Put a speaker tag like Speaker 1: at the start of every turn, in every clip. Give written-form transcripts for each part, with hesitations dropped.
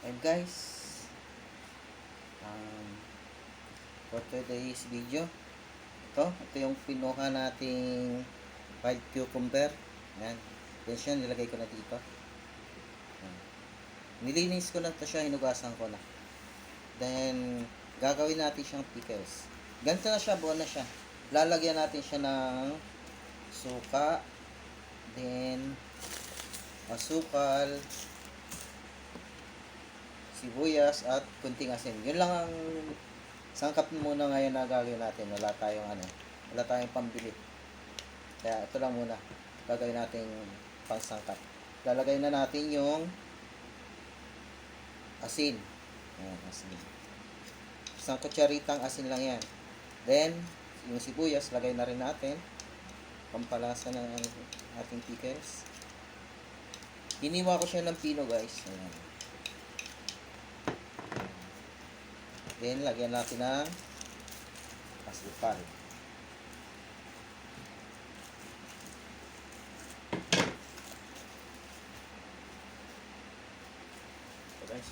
Speaker 1: And guys, um, for today's video, ito yung pinuha nating wild cucumber. Yan. Yan siya, nilagay ko na dito. Yan. Nilinis ko na to siya, hinugasan ko na. Then, gagawin natin siyang pickles. Ganito na siya, buo na siya. Lalagyan natin siya ng suka, then asukal, sibuyas, at kunting asin. Yun lang ang sangkap muna ngayon na gagawin natin. Wala tayong pambili. Kaya ito lang muna gagawin natin pang sangkap. Lalagay na natin yung asin. Ayan, asin. Isang kutsaritang asin lang yan. Then, yung sibuyas, lagay na rin natin. Pampalasa ng ating pickles. Hiniwa ko siya ng pino, guys. Ayan. Then, lagyan natin ng asukal. So, guys,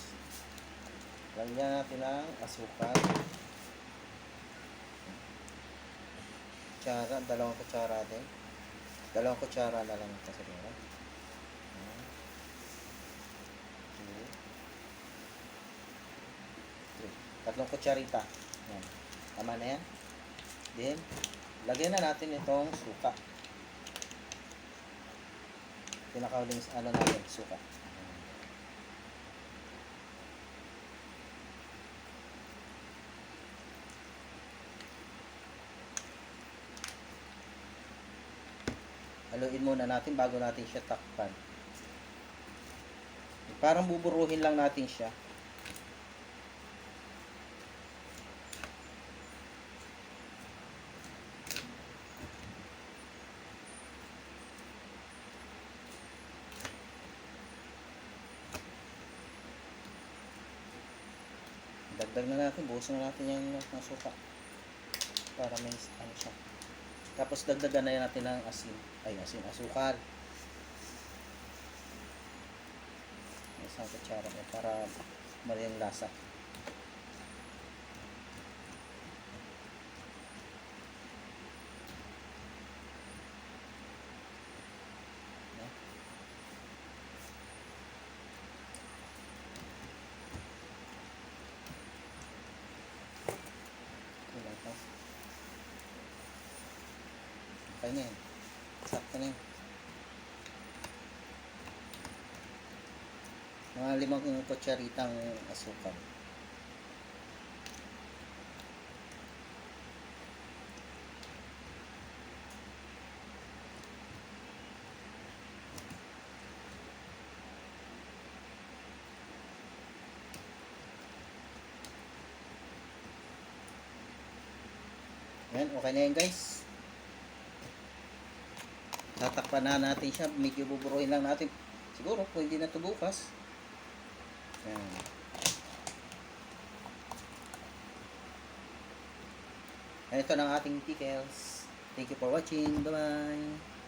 Speaker 1: lagyan natin ng asukal. Kutsara, dalawang kutsara din. Dalawang kutsara na lang ito siguro. 1, 2, 3. Tatlong kutsarita. Yan. Tama na yan. Then, lagyan na natin itong suka. Pinakauling natin, suka. Haluin muna natin bago natin siya takpan. Parang buburuhin lang natin siya. Dagdag na natin, buhusan na natin yung suka para may ano siya. Tapos dagdagan na natin ng asin. Asukal. Isang kutsara para mali yung lasa. Okay na yan. Sakto na yan. Mga 5 kutsaritang asukal. Yan, okay na yan guys. Tatakpan na natin siya. Medyo buburuin lang natin. Siguro, kung hindi na ito bukas. Yan. Ito na ang ating pickles. Thank you for watching. Bye-bye.